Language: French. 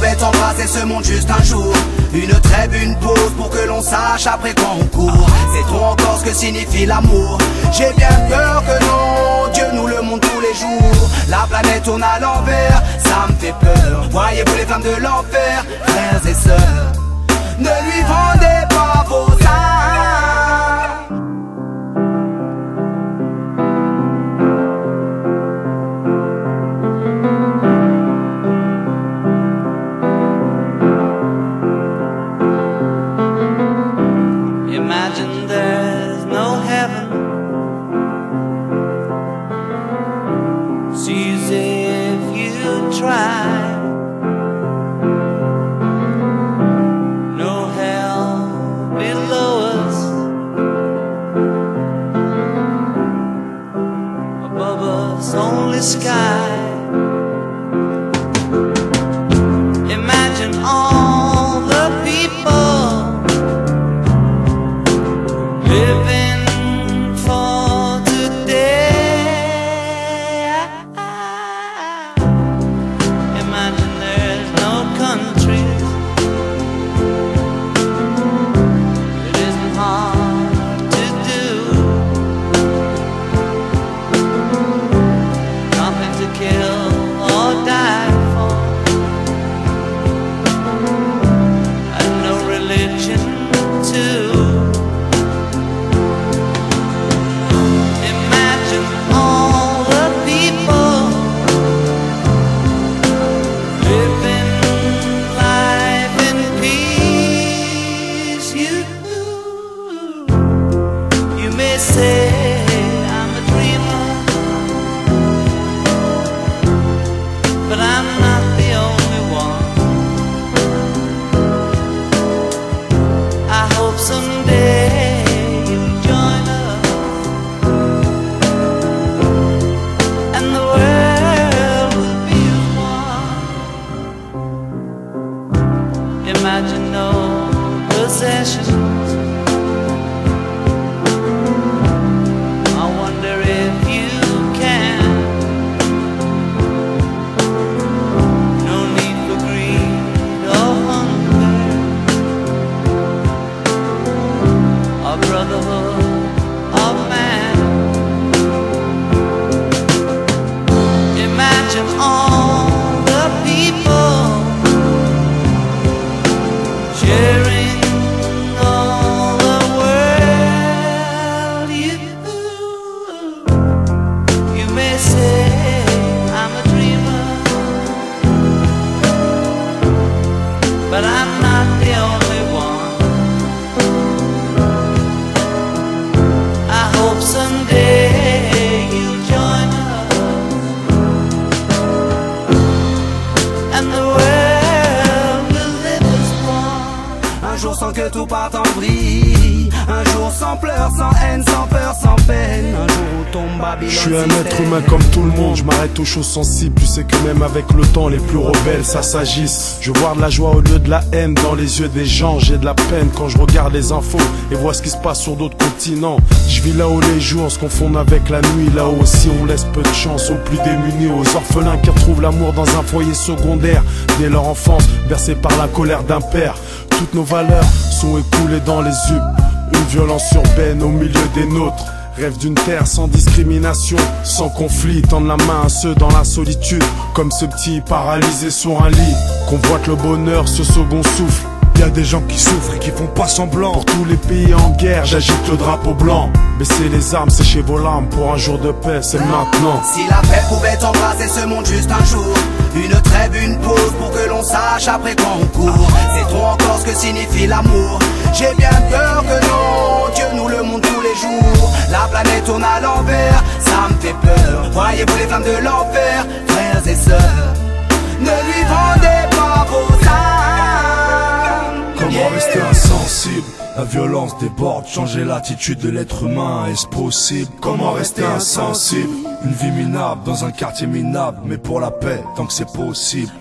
pouvait embrasser ce monde juste un jour. Une trêve, une pause pour que l'on sache après quand on court. C'est trop encore ce que signifie l'amour. J'ai bien peur que non, Dieu nous le montre tous les jours. La planète tourne à l'envers, ça me fait peur. Voyez-vous les flammes de l'enfer, frères et sœurs, ne lui vendez pas vos âmes. Imagine there's no heaven. See as if you try. No hell below us. Above us only sky. Imagine all the people living for today. Imagine there's no countries. It isn't hard to do. Nothing to kill or die for, and no religion too. Say I'm a dreamer, but I'm not the only one. I hope someday you'll join us, and the world will be as one. Imagine no possessions. Brotherhood of man. Imagine all the people sharing all the world. You may say I'm a dreamer, but I'm not the only one. Someday you'll join us, and the world will live as one. Un jour sans que tout parte en vrille, un jour sans pleurs, sans haine, sans peur, sans peine. Un jour où tombe Babylone. Je suis un être humain comme tout le monde, je m'arrête aux choses sensibles. Tu sais que même avec le temps, les plus rebelles, ça s'agisse. Je vois de la joie au lieu de la haine dans les yeux des gens. J'ai de la peine quand je regarde les infos et vois ce qui se passe sur d'autres continents. Je vis là où les jours se confondent avec la nuit. Là où aussi on laisse peu de chance aux plus démunis, aux orphelins qui retrouvent l'amour dans un foyer secondaire. Dès leur enfance, bercés par la colère d'un père. Toutes nos valeurs sont écoulées dans les yeux. Une violence urbaine au milieu des nôtres. Rêve d'une terre sans discrimination, sans conflit. Tendre la main à ceux dans la solitude, comme ce petit paralysé sur un lit. Convoite le bonheur, ce second souffle. Y a des gens qui souffrent et qui font pas semblant. Pour tous les pays en guerre, j'agite le drapeau blanc. Baissez les armes, séchez vos larmes. Pour un jour de paix, c'est maintenant. Si la paix pouvait embrasser ce monde juste un jour, une trêve, une pause pour que l'on sache après quand on court. C'est trop encore ce que signifie l'amour. J'ai bien peur que non, Dieu nous le montre tous les jours. La planète tourne à l'envers, ça me fait peur. Voyez-vous les flammes de l'enfer, frères et sœurs, ne lui vendez pas vos âmes. Comment rester insensible? La violence déborde, changer l'attitude de l'être humain, est-ce possible? Comment rester insensible? Une vie minable dans un quartier minable, mais pour la paix, tant que c'est possible.